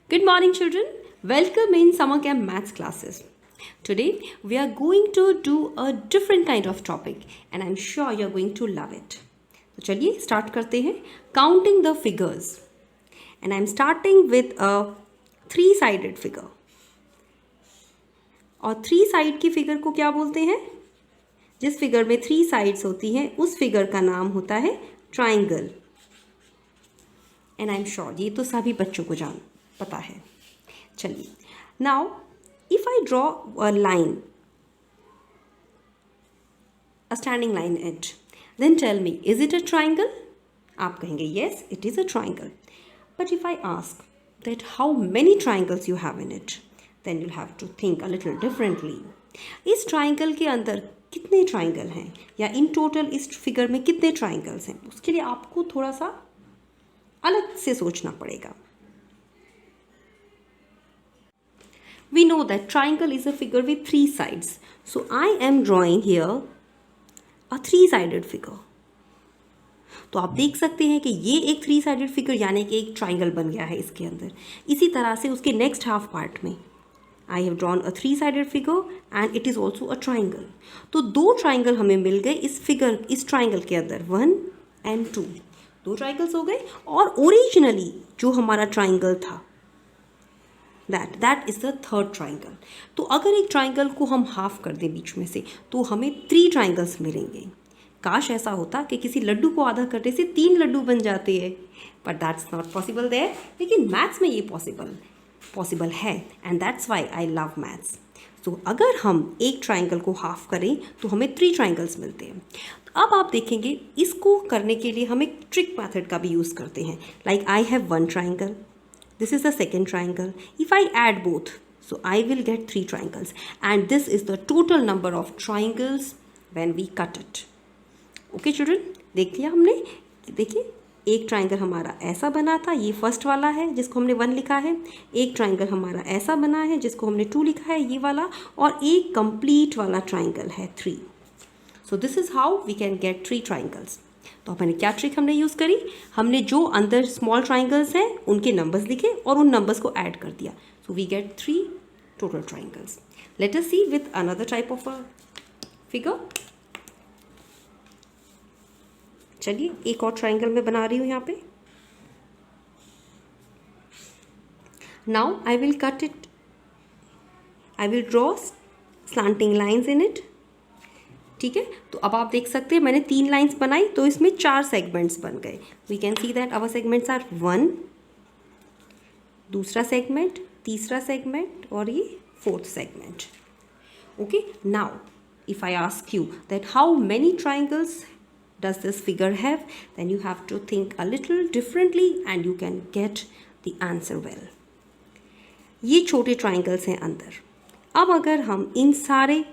Good morning, children. Welcome in summer camp maths classes. Today we are going to do a different kind of topic and I'm sure you're going to love it. तो चलिए start करते हैं counting the figures and I'm starting with a three-sided figure. और three side की figure को क्या बोलते हैं? जिस फिगर में थ्री साइड्स होती हैं उस फिगर का नाम होता है triangle. And I am sure ये तो सभी बच्चों को पता है. चलिए now if I draw a line, a standing line at, then tell me is it a triangle? आप कहेंगे yes it is a triangle. But if I ask that how many triangles you have in it, then you'll have to think a little differently. इस triangle के अंदर कितने triangle हैं या in total इस figure में कितने ट्राइंगल्स हैं, उसके लिए आपको थोड़ा सा अलग से सोचना पड़ेगा. We know that triangle is a figure with three sides. So I am drawing here a three-sided figure. तो आप देख सकते हैं कि ये एक थ्री साइडेड फिगर यानी कि एक ट्राइंगल बन गया है इसके अंदर. इसी तरह से उसके नेक्स्ट हाफ पार्ट में I have drawn a three sided figure and it is also a triangle. तो दो ट्राइंगल हमें मिल गए इस ट्राइंगल के अंदर, 1 and 2. दो ट्राइंगल्स हो गए. और ओरिजिनली जो हमारा ट्राइंगल था that is the third triangle. तो अगर एक ट्राइंगल को हम हाफ कर दें बीच में से तो हमें 3 ट्राइंगल्स मिलेंगे. काश ऐसा होता कि किसी लड्डू को आधा करने से 3 लड्डू बन जाते हैं, but that's not possible there. लेकिन मैथ्स में ये पॉसिबल है and that's why I love maths. तो अगर हम एक ट्राइंगल को हाफ करें तो हमें 3 ट्राइंगल्स मिलते हैं. अब आप देखेंगे इसको करने के लिए हम एक ट्रिक मेथड का भी यूज़ करते हैं. Like I have 1 triangle, this is the second triangle. If I add both, so I will get 3 triangles and this is the total number of triangles when we cut it. Okay children, देख लिया हमने. देखिए एक triangle हमारा ऐसा बना था, ये फर्स्ट वाला है जिसको हमने 1 लिखा है. एक ट्राइंगल हमारा ऐसा बना है जिसको हमने 2 लिखा है, ये वाला. और एक कंप्लीट वाला ट्राइंगल है 3. So this is how we can get 3 triangles. तो हमने क्या ट्रिक हमने यूज़ करी, हमने जो अंदर स्मॉल ट्राइंगल्स हैं उनके नंबर्स लिखे और उन नंबर्स को ऐड कर दिया. So we get 3 total triangles. Let us see with another type of a figure. चलिए एक और ट्राइंगल मैं बना रही हूँ यहाँ पे. Now I will cut it, I will draw slanting lines in it. ठीक है, तो अब आप देख सकते हैं मैंने 3 लाइंस बनाई तो इसमें 4 सेगमेंट्स बन गए. We can see that our segments are 1, दूसरा सेगमेंट, तीसरा सेगमेंट और ये 4th segment. Okay, now if I ask you that how many triangles does this figure have, then you have to think a little differently and you can get the answer well. ये छोटे triangles हैं अंदर. अब अगर हम इन सारे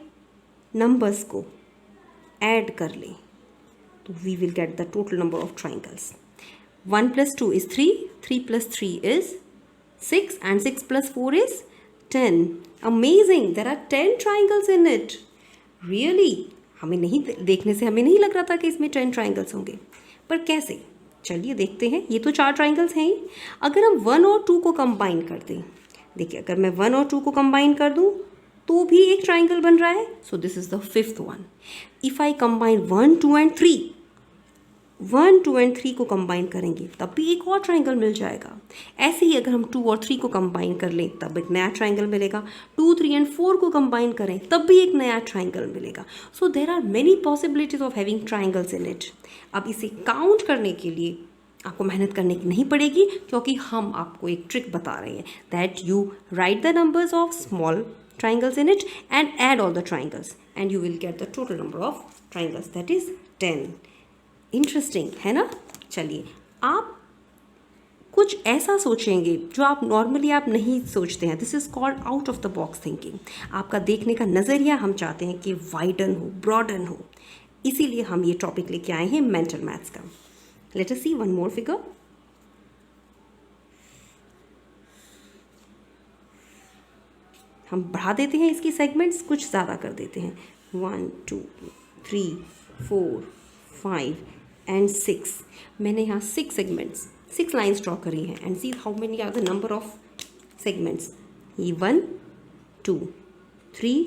numbers को add कर लें तो we will get the total number of triangles. 1 + 2 is 3, 3 + 3 is 6 and 6 + 4 is 10. Amazing, there are 10 triangles in it. Really, हमें नहीं देखने से हमें नहीं लग रहा था कि इसमें 10 ट्राइंगल्स होंगे, पर कैसे? चलिए देखते हैं. ये तो 4 ट्राइंगल्स हैं ही. अगर हम 1 और 2 को कंबाइन कर दें, देखिए अगर मैं 1 और 2 को कंबाइन कर दूँ तो भी एक ट्राइंगल बन रहा है. So this is the 5th one. If I combine 1, 2 and 3, 1, 2 and 3 को कंबाइन करेंगे तब भी एक और ट्राइंगल मिल जाएगा. ऐसे ही अगर हम 2 और 3 को कंबाइन कर लें तब एक नया ट्राइंगल मिलेगा. 2, 3 and 4 को कंबाइन करें तब भी एक नया ट्राइंगल मिलेगा. So there are many possibilities of having triangles in it. अब इसे काउंट करने के लिए आपको मेहनत करने की नहीं पड़ेगी क्योंकि हम आपको एक ट्रिक बता रहे हैं that you right the numbers of small triangles in it and add all the triangles and you will get the total number of triangles, that is 10. Interesting है ना. चलिए आप कुछ ऐसा सोचेंगे जो आप नॉर्मली आप नहीं सोचते हैं. This is called out of the box thinking. आपका देखने का नज़रिया हम चाहते हैं कि वाइडन हो, ब्रॉडन हो. इसीलिए हम ये टॉपिक लेके आए हैं मेंटल मैथ्स का. लेट अस सी वन मोर फिगर. हम बढ़ा देते हैं इसकी सेगमेंट्स, कुछ ज़्यादा कर देते हैं. 1, 2, 3, 4, 5 and 6. मैंने यहाँ 6 सेगमेंट्स, 6 लाइन्स ड्रॉ करी हैं. And see how many are the number of segments, ये 1 2 3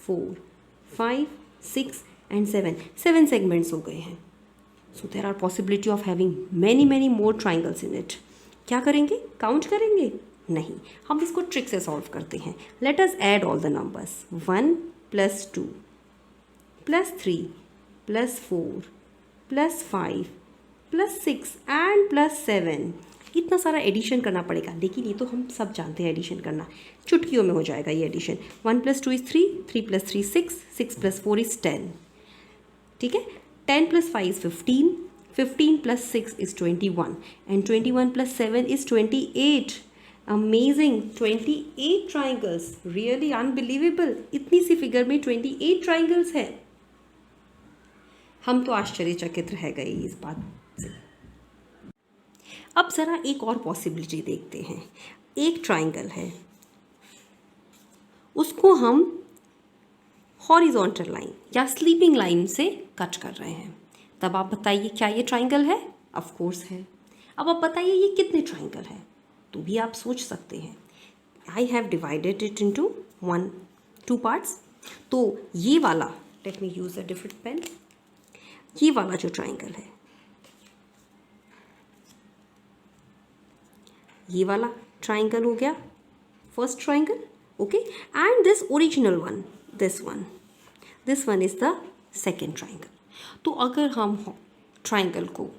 4 5 6 एंड 7 सेगमेंट्स हो गए हैं. So there are possibility of having many more triangles in it. क्या करेंगे, काउंट करेंगे? नहीं, हम इसको ट्रिक से सॉल्व करते हैं. Let us add all the numbers. 1 + 2 + 3 + 4 + 5 + 6 and +7. इतना सारा एडिशन करना पड़ेगा, लेकिन ये तो हम सब जानते हैं एडिशन करना, चुटकियों में हो जाएगा ये एडिशन. 1 + 2 = 3, 3 + 3 = 6, 6 + 4 = 10. ठीक है. 10 + 5 = 15, 15 + 6 = 21, and 21 + 7 = 28. Amazing, 28 triangles, really unbelievable. इतनी सी फिगर में 28 ट्राइंगल्स है. हम तो आश्चर्यचकित रह गए इस बात से. अब ज़रा एक और पॉसिबिलिटी देखते हैं. एक ट्राइंगल है, उसको हम हॉरिजॉन्टल लाइन या स्लीपिंग लाइन से कट कर रहे हैं. तब आप बताइए क्या ये ट्राइंगल है? ऑफ कोर्स है. अब आप बताइए ये कितने ट्राइंगल है? तो भी आप सोच सकते हैं. I have divided it into 2 parts. तो ये वाला, let me use a different pen. ये वाला जो ट्राइंगल है, ये वाला ट्राइंगल हो गया first triangle. Okay. And this original one, this one is the second triangle. तो अगर हम ट्राइंगल को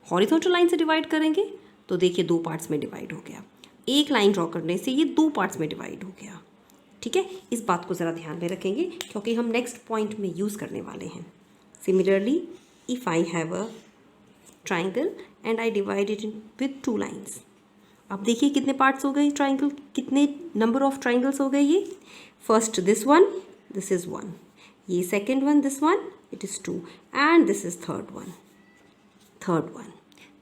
हॉरिजॉन्टल लाइन से डिवाइड करेंगे तो देखिए 2 पार्ट्स में डिवाइड हो गया. एक लाइन ड्रॉ करने से ये 2 पार्ट्स में डिवाइड हो गया. ठीक है. इस बात को ज़रा ध्यान में रखेंगे क्योंकि हम नेक्स्ट पॉइंट में यूज़ करने वाले हैं. Similarly, if I have a triangle and I divide it with 2 lines. अब देखिए कितने पार्ट्स हो गए ट्राइंगल, कितने नंबर ऑफ ट्राइंगल्स हो गए ये. First this one, this is 1. ये second one, this one, it is 2. And this is third one.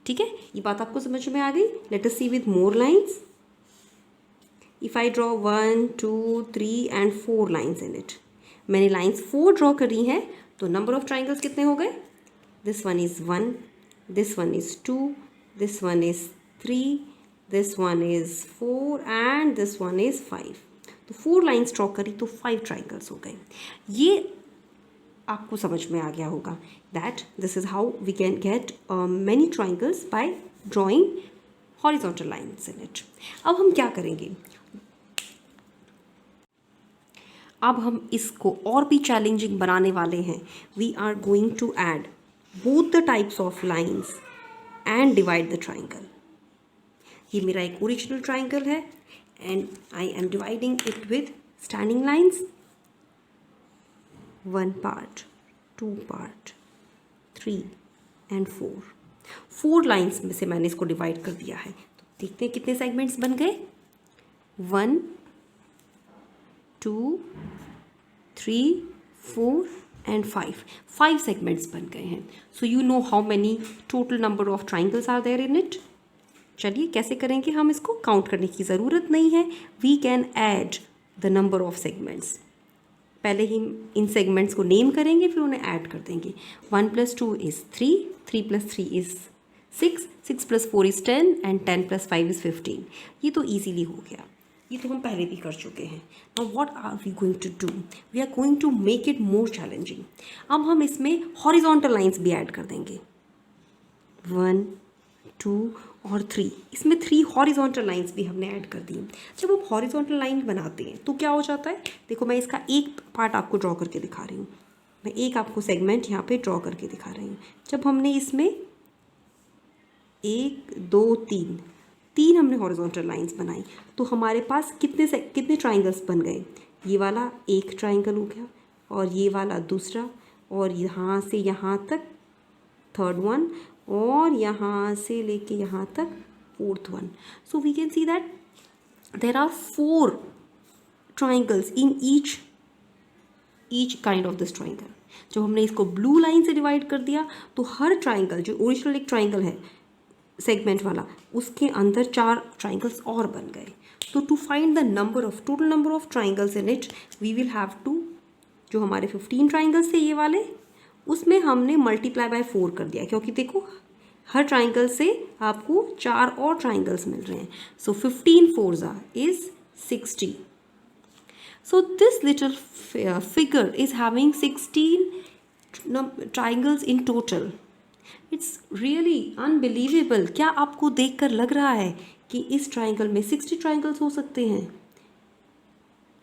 ठीक है. ये बात आपको समझ में आ गई. Let us see with more lines. If I draw 1 2 3 and 4 lines in it. मैंने लाइन्स 4 ड्रॉ करी हैं, तो नंबर ऑफ ट्राइंगल्स कितने हो गए? This one is 1, this one is 2, this one is 3, this one is 4 and this one is 5. तो 4 lines draw करी तो 5 ट्राइंगल्स हो गए. ये आपको समझ में आ गया होगा that this is how we can get many triangles by drawing horizontal lines in it. अब हम क्या करेंगे? अब हम इसको और भी चैलेंजिंग बनाने वाले हैं. We are going to add both the types of lines and divide the triangle. ये मेरा एक ओरिजिनल ट्राइंगल है and I am dividing it with standing lines. 1 part, 2 part, 3 and 4 lines में से मैंने इसको डिवाइड कर दिया है. तो देखते हैं कितने सेगमेंट्स बन गए. 1 2 3 4 एंड 5 सेगमेंट्स बन गए हैं. So you know how many total number of triangles are there in it. चलिए कैसे करेंगे हम इसको? काउंट करने की ज़रूरत नहीं है. We can add the number of segments. पहले ही इन सेगमेंट्स को नेम करेंगे, फिर उन्हें ऐड कर देंगे. 1 + 2 = 3, 3 + 3 = 6, 6 + 4 = 10 एंड 10 + 5 = 15. ये तो ईजीली हो गया. ये तो हम पहले भी कर चुके हैं. Now what are we going to do? We are going to make it more challenging. अब हम इसमें हॉरिजॉन्टल लाइन्स भी ऐड कर देंगे. 1 2 और 3. इसमें 3 हॉरिजॉन्टल लाइन्स भी हमने ऐड कर दी. जब हम हॉरिजॉन्टल लाइन बनाते हैं तो क्या हो जाता है? देखो मैं इसका एक पार्ट आपको ड्रॉ करके दिखा रही हूँ. मैं एक आपको सेगमेंट यहाँ पे ड्रॉ करके दिखा रही हूँ. जब हमने इसमें 1 2 3 हमने हॉरिजॉन्टल लाइन्स बनाई तो हमारे पास कितने ट्राइंगल्स बन गए? ये वाला एक ट्राइंगल हो गया और ये वाला दूसरा, और यहाँ से यहाँ तक थर्ड वन, और यहाँ से लेके यहाँ तक fourth one. So we can see that there are 4 triangles in each kind of this triangle. जब हमने इसको ब्लू लाइन से डिवाइड कर दिया तो हर ट्राइंगल, जो ओरिजिनल एक ट्राइंगल है सेगमेंट वाला, उसके अंदर 4 ट्राइंगल्स और बन गए. तो to find the total number of triangles in it, we will have to, जो हमारे 15 ट्राइंगल्स थे ये वाले, उसमें हमने मल्टीप्लाई बाय 4 कर दिया, क्योंकि देखो हर ट्राइंगल से आपको 4 और ट्राइंगल्स मिल रहे हैं. सो 15 4 is 60. So this little figure is having 16 triangles in total. It's really unbelievable. क्या आपको देखकर लग रहा है कि इस ट्राइंगल में 60 ट्राइंगल्स हो सकते हैं?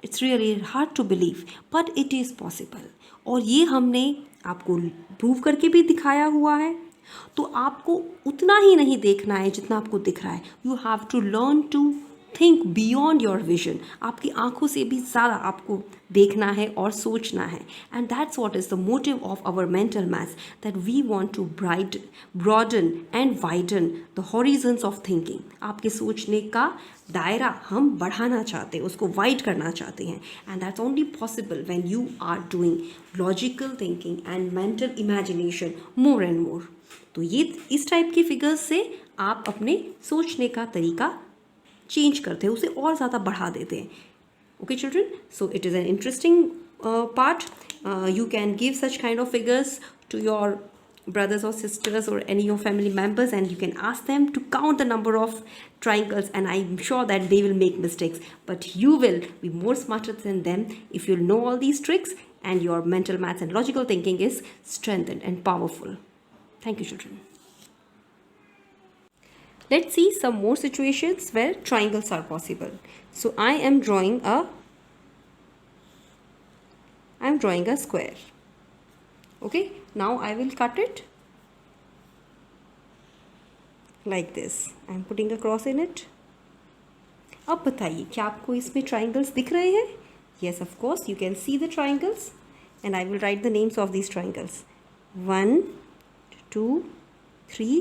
It's really hard to believe, but it is possible. और ये हमने आपको प्रूव करके भी दिखाया हुआ है. तो आपको उतना ही नहीं देखना है जितना आपको दिख रहा है. You have to learn to think beyond your vision. आपकी आंखों से भी ज़्यादा आपको देखना है और सोचना है. And that's what is the motive of our mental maths, that we want to broaden and widen the horizons of thinking. आपके सोचने का दायरा हम बढ़ाना चाहते हैं, उसको वाइड करना चाहते हैं. And that's only possible when you are doing logical thinking and mental imagination more and more. तो ये इस टाइप के फिगर्स से आप अपने सोचने का तरीका चेंज करते हैं, उसे और ज़्यादा बढ़ा देते हैं. Okay children, so it is an interesting part. You can give such kind of figures to your brothers or sisters or any of your family members, and you can ask them to count the number of triangles, and I'm sure that they will make mistakes, but you will be more smarter than them if you know all these tricks and your mental maths and logical thinking is strengthened and powerful. Thank you children. Let's see some more situations where triangles are possible. So I am drawing a square. Okay, now I will cut it like this. I am putting a cross in it. अब बताइए क्या आपको इसमें triangles दिख रहे हैं? Yes, of course, you can see the triangles, and I will write the names of these triangles. 1, 2, 3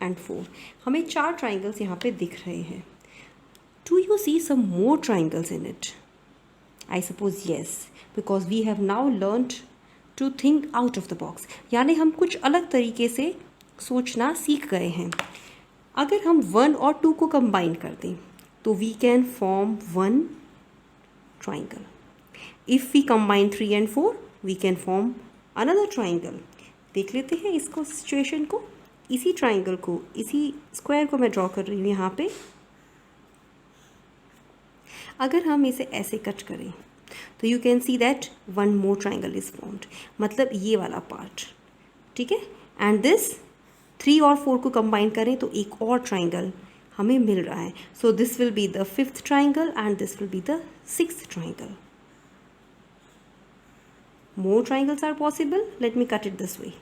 and 4. हमें 4 triangles यहाँ पे दिख रहे हैं. Do you see some more triangles in it? I suppose yes, because we have now learned to think out of the box. यानी हम कुछ अलग तरीके से सोचना सीख गए हैं. अगर हम 1 और 2 को कंबाइन कर दें तो we can form 1 triangle. If we combine 3 and 4 we can form another triangle. देख लेते हैं इसको, सिचुएशन को. इसी ट्राइंगल को, इसी स्क्वायर को मैं ड्रॉ कर रही हूँ यहाँ पे. अगर हम इसे ऐसे कट करें तो you can see that 1 more triangle is formed. मतलब ये वाला पार्ट, ठीक है. एंड दिस 3 और 4 को कंबाइन करें तो एक और ट्राइंगल हमें मिल रहा है. So this will be the 5th triangle and this will be the 6th triangle. More triangles are possible. Let me cut it this way.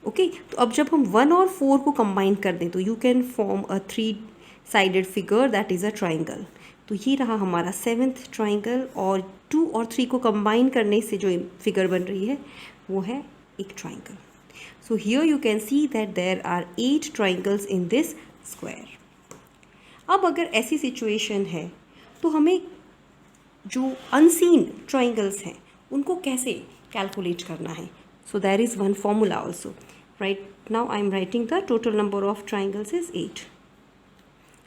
Okay, तो अब जब हम 1 और 4 को कंबाइन कर दें तो you can form a 3-sided figure that is a triangle. तो ये रहा हमारा 7th ट्राइंगल, और 2 और 3 को कंबाइन करने से जो फिगर बन रही है वो है एक triangle. So here you can see that there are 8 triangles in this square. अब अगर ऐसी सिचुएशन है तो हमें जो अनसीन ट्राइंगल्स हैं उनको कैसे कैलकुलेट करना है. So there is one formula also. Right now I am writing the total number of triangles is 8.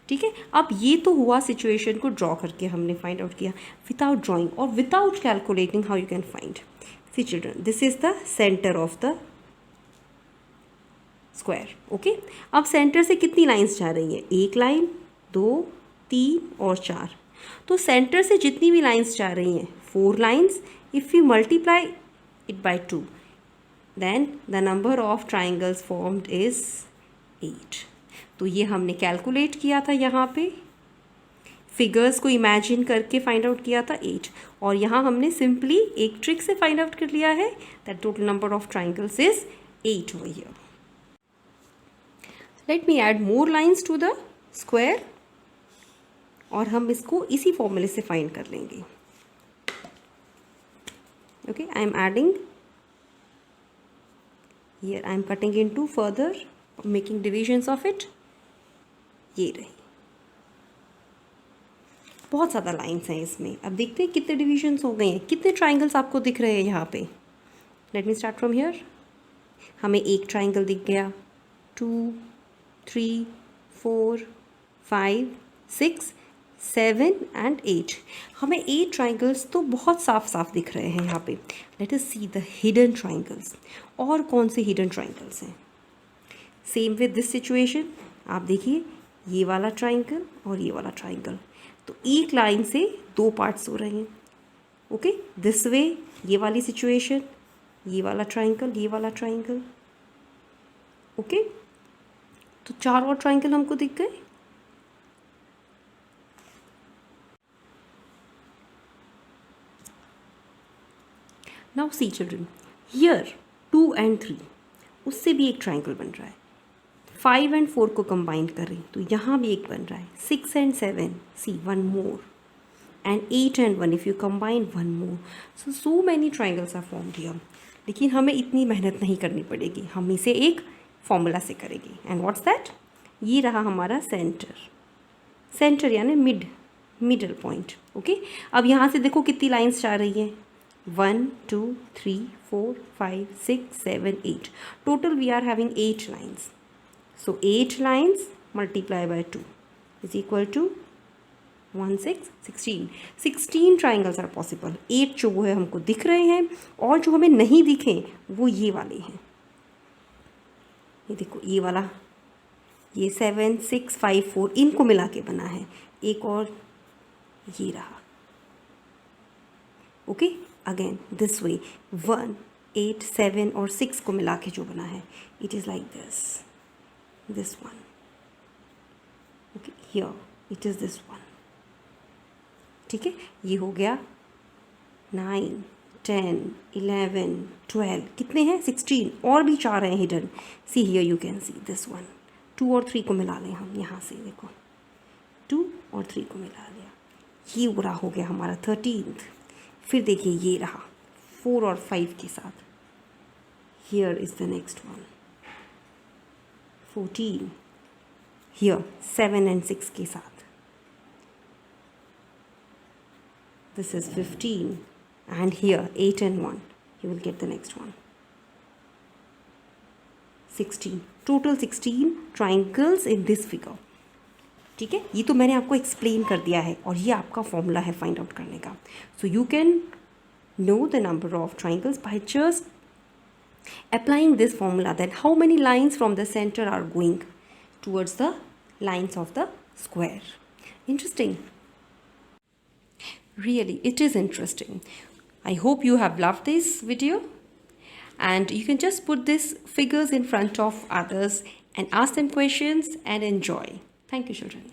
ठीक है. अब ये तो हुआ सिचुएशन को ड्रॉ करके हमने फाइंड आउट किया. विदाउट ड्रॉइंग और without calculating how you can find. See children, this is the centre of the square. Okay, अब सेंटर से कितनी लाइंस जा रही हैं? 1 लाइन, 2, 3 और 4. तो सेंटर से जितनी भी लाइंस जा रही हैं 4 lines. If you multiply it by 2 then the number of triangles formed is 8. तो ये हमने कैलकुलेट किया था यहाँ पे, फिगर्स को इमेजिन करके फाइंड आउट किया था 8. और यहाँ हमने सिंपली एक ट्रिक से फाइंड आउट कर लिया है that total number of triangles is 8 over here. Let me add more lines to the square, और हम इसको इसी फॉर्मूले से फाइंड कर लेंगे. Okay, I am adding here, I am cutting into further, making divisions of it. ये रही, बहुत ज़्यादा लाइंस हैं इसमें. अब देखते हैं कितने डिविजन्स हो गए हैं, कितने ट्राइंगल्स आपको दिख रहे हैं यहाँ पे. Let me start from here. हमें एक ट्राइंगल दिख गया, 2, 3, 4, 5, 6, 7 एंड 8. हमें 8 ट्राइंगल्स तो बहुत साफ साफ दिख रहे हैं यहाँ पे. Late us see the hidden triangles. और कौन से हिडन ट्राइंगल्स हैं? Same with this situation. आप देखिए ये वाला ट्राइंगल और ये वाला ट्राइंगल, तो एक लाइन से दो पार्ट्स हो रहे हैं। ओके, दिस वे ये वाली सिचुएशन, ये वाला ट्राइंगल, ये वाला ट्राइंगल। ओके, तो 4 और ट्राइंगल हमको दिख गए। Now see children, here 2 and 3, उससे भी एक ट्राइंगल बन रहा है। 5 and 4 को कंबाइन करें तो यहाँ भी एक बन रहा है। 6 and 7, see one more, and 8 and 1, if you combine one more, so many triangles are formed here। लेकिन हमें इतनी मेहनत नहीं करनी पड़ेगी, हम इसे एक फॉर्मूला से करेंगे। And what's that? ये रहा हमारा सेंटर, सेंटर यानी मिडल पॉइंट। ओके, अब यहाँ से देखो कितनी लाइंस जा रही हैं, 1 2 3 4 5 6 7 8, total we are having 8 lines. So 8 lines multiply by 2 is equal to 1 6 16। 16 triangles are possible. 8 जो वो है हमको दिख रहे हैं, और जो हमें नहीं दिखे वो ये वाले हैं। ये देखो, ये वाला, ये 7 6 5 4 इनको मिला के बना है। एक और ये रहा। ओके, अगेन दिस वे 1 8 7 और 6 को मिला के जो बना है, it is like this one. Okay, here it is this one. ठीक है, ये हो गया 9 10 11 12, कितने हैं? 16, और भी 4 हैं hidden. See here you can see this one. 2 और 3 को मिला लें हम यहाँ से, देखो 2 और 3 को मिला लिया, ये पूरा हो गया हमारा 13th। फिर देखिए ये रहा 4 और 5 के साथ, here is the next one 14, here 7 and 6 के साथ, this is 15, and here 8 and 1, you will get the next one 16, total 16 triangles in this figure। ठीक है, ये तो मैंने आपको एक्सप्लेन कर दिया है, और ये आपका फॉर्मूला है फाइंड आउट करने का। So you can know the number of triangles by just applying this formula, that how many lines from the center are going towards the lines of the square. Interesting. Really, it is interesting. I hope you have loved this video, and you can just put these figures in front of others and ask them questions and enjoy. Thank you, children.